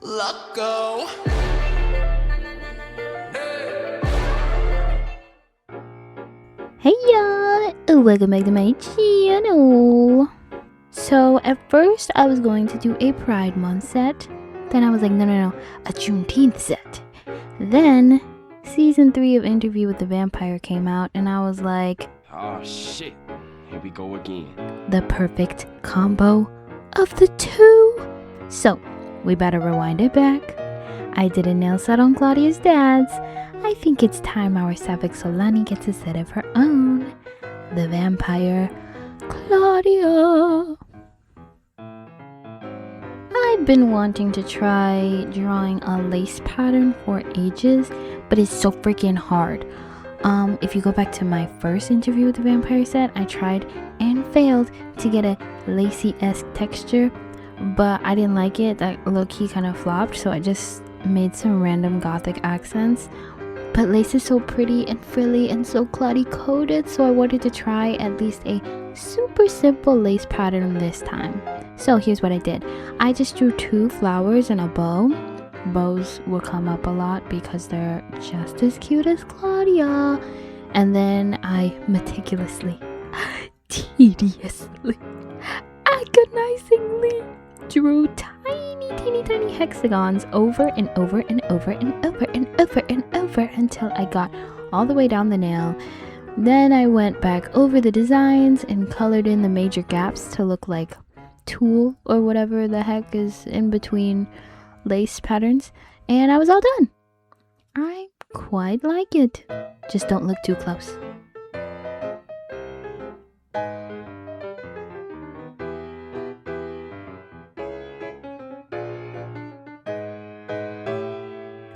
Let go. Hey y'all, welcome back to my channel. So at first I was going to do a Pride Month set. Then I was like, no, a Juneteenth set. Then season 3 of Interview with the Vampire came out and I was like, oh shit, here we go again. The perfect combo of the two. So we better rewind it back. I did a nail set on Claudia's dad's. I think it's time our Sapphic Solani gets a set of her own. The vampire, Claudia. I've been wanting to try drawing a lace pattern for ages, but it's so freaking hard. If you go back to my first Interview with the Vampire set, I tried and failed to get a lacy-esque texture, but I didn't like it. That low-key kind of flopped, so I just made some random gothic accents. But lace is so pretty and frilly and so claudy coated, so I wanted to try at least a super simple lace pattern this time. So here's what I did. I just drew 2 flowers and a bow. Bows will come up a lot because they're just as cute as Claudia. And then I meticulously, tediously, agonizingly drew tiny hexagons over and over and over and over and over and over until I got all the way down the nail. Then I went back over the designs and colored in the major gaps to look like tulle or whatever the heck is in between lace patterns, and I was all done. I quite like it. Just don't look too close.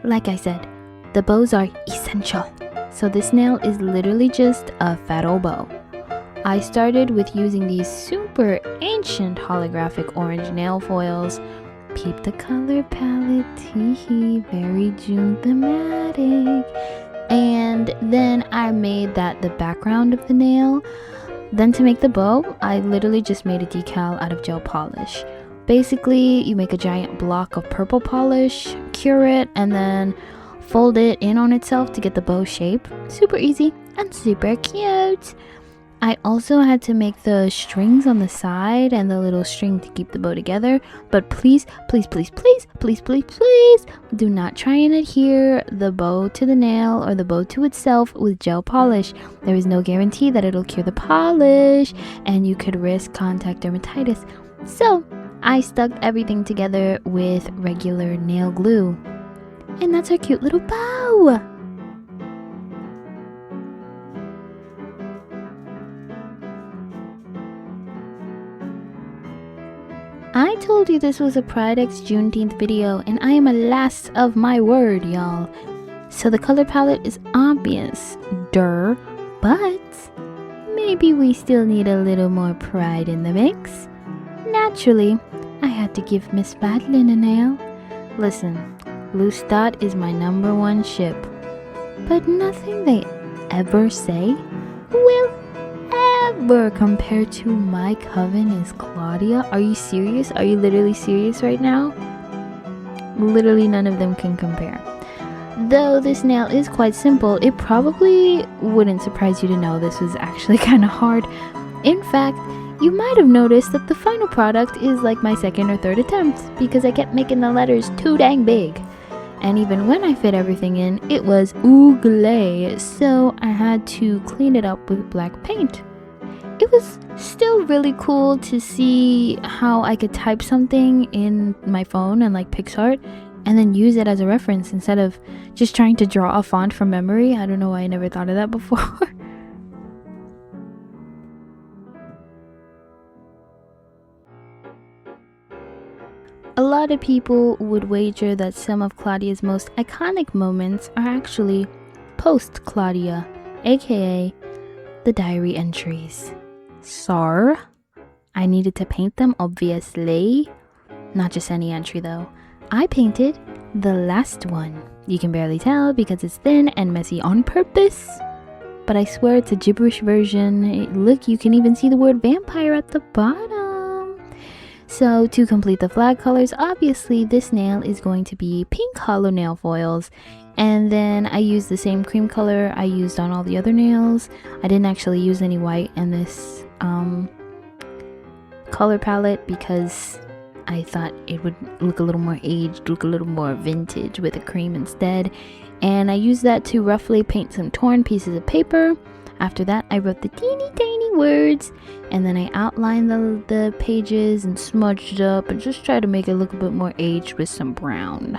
Like I said, the bows are essential. So this nail is literally just a fat old bow. I started with using these super ancient holographic orange nail foils. Peep the color palette, teehee, very June thematic. And then I made that the background of the nail. Then to make the bow, I literally just made a decal out of gel polish. Basically, you make a giant block of purple polish, cure it, and then fold it in on itself to get the bow shape. Super easy and super cute. I also had to make the strings on the side and the little string to keep the bow together. But please, do not try and adhere the bow to the nail or the bow to itself with gel polish. There is no guarantee that it'll cure the polish and you could risk contact dermatitis. So I stuck everything together with regular nail glue. And that's our cute little bow! I told you this was a Pride X Juneteenth video, and I am a lass of my word, y'all. So the color palette is obvious, but maybe we still need a little more pride in the mix. Naturally, I had to give Miss Madeline a nail. Listen, Loose Dot is my #1 ship, but nothing they ever say will ever compare to my coven is Claudia. Are you serious? Are you literally serious right now? Literally none of them can compare. Though this nail is quite simple, it probably wouldn't surprise you to know this was actually kind of hard. In fact, you might have noticed that the final product is like my 2nd or 3rd attempt because I kept making the letters too dang big. And even when I fit everything in, it was ugly, so I had to clean it up with black paint. It was still really cool to see how I could type something in my phone and like PixArt and then use it as a reference instead of just trying to draw a font from memory. I don't know why I never thought of that before. A lot of people would wager that some of Claudia's most iconic moments are actually post-Claudia, aka the diary entries. Sar, I needed to paint them, obviously. Not just any entry though. I painted the last one. You can barely tell because it's thin and messy on purpose. But I swear it's a gibberish version. Look, you can even see the word vampire at the bottom. So to complete the flag colors, obviously this nail is going to be pink hollow nail foils. And then I used the same cream color I used on all the other nails. I didn't actually use any white in this color palette because I thought it would look a little more aged, look a little more vintage with a cream instead. And I used that to roughly paint some torn pieces of paper. After that, I wrote the teeny tiny words, and then I outlined the pages and smudged up and just tried to make it look a bit more aged with some brown.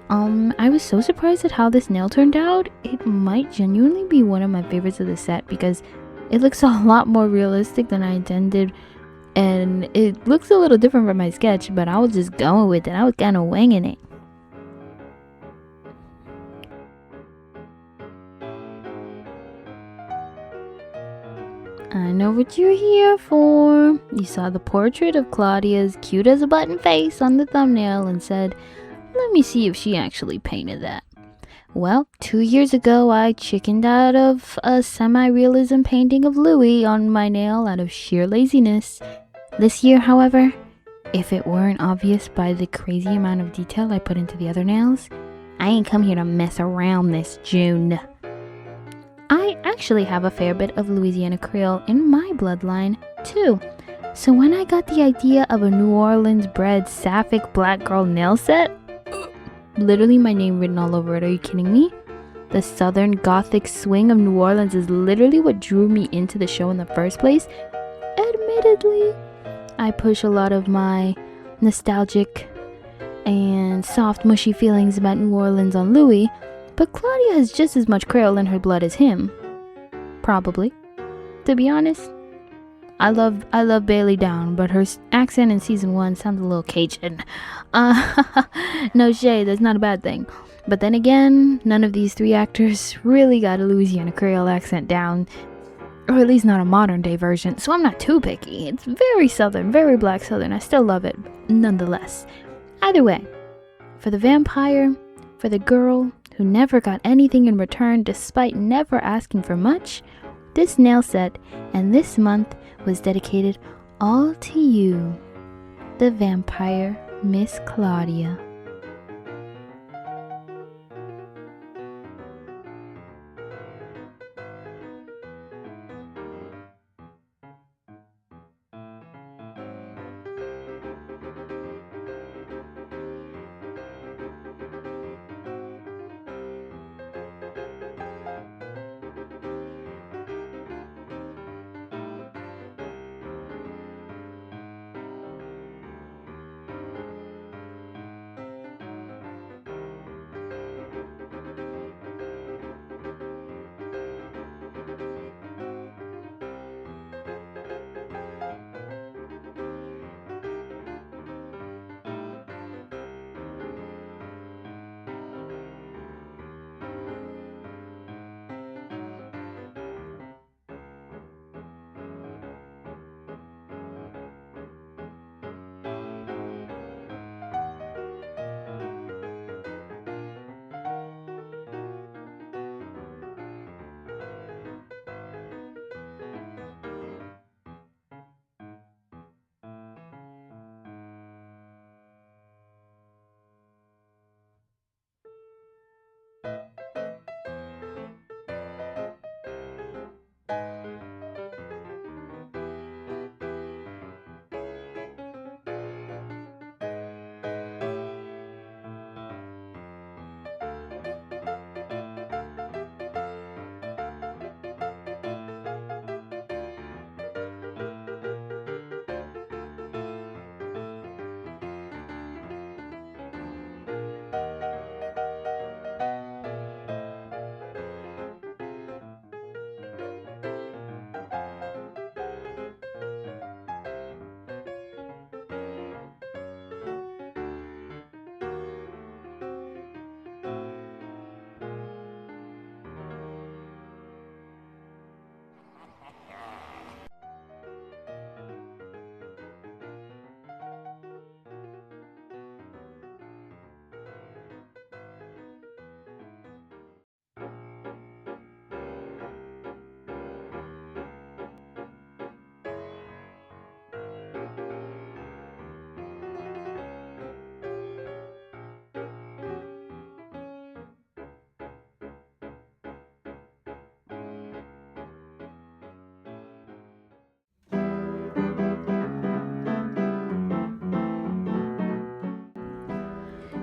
I was so surprised at how this nail turned out. It might genuinely be one of my favorites of the set because it looks a lot more realistic than I intended, and it looks a little different from my sketch, but I was just going with it. I was kind of winging it. I know what you're here for. You saw the portrait of Claudia's cute as a button face on the thumbnail and said, let me see if she actually painted that. Well, 2 years ago I chickened out of a semi-realism painting of Louis on my nail out of sheer laziness. This year, however, if it weren't obvious by the crazy amount of detail I put into the other nails, I ain't come here to mess around this June. I actually have a fair bit of Louisiana Creole in my bloodline, too. So when I got the idea of a New Orleans bred sapphic black girl nail set, literally my name written all over it, are you kidding me? The southern gothic swing of New Orleans is literally what drew me into the show in the first place. Admittedly, I push a lot of my nostalgic and soft mushy feelings about New Orleans on Louis, but Claudia has just as much Creole in her blood as him. Probably. To be honest, I love Bailey Down, but her accent in season 1 sounds a little Cajun. No shade, that's not a bad thing. But then again, none of these 3 actors really got a Louisiana Creole accent down, or at least not a modern day version, so I'm not too picky. It's very southern, very black southern. I still love it, nonetheless. Either way, for the vampire, for the girl who never got anything in return despite never asking for much, this nail set and this month was dedicated all to you, the vampire Miss Claudia.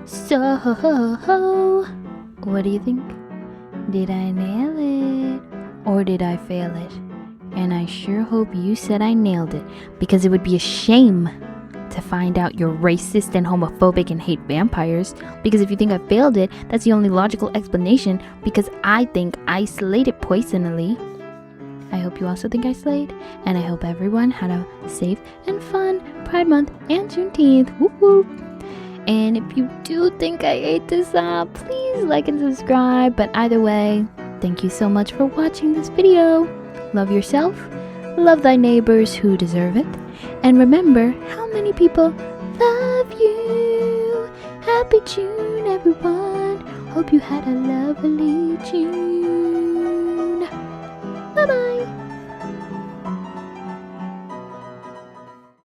So, what do you think? Did I nail it? Or did I fail it? And I sure hope you said I nailed it, because it would be a shame to find out you're racist and homophobic and hate vampires. Because if you think I failed it, that's the only logical explanation, because I think I slayed it poisonally. I hope you also think I slayed, and I hope everyone had a safe and fun Pride Month and Juneteenth. Whoop whoop. And if you do think I ate this up, please like and subscribe. But either way, thank you so much for watching this video. Love yourself, love thy neighbors who deserve it, and remember how many people love you. Happy June, everyone. Hope you had a lovely June.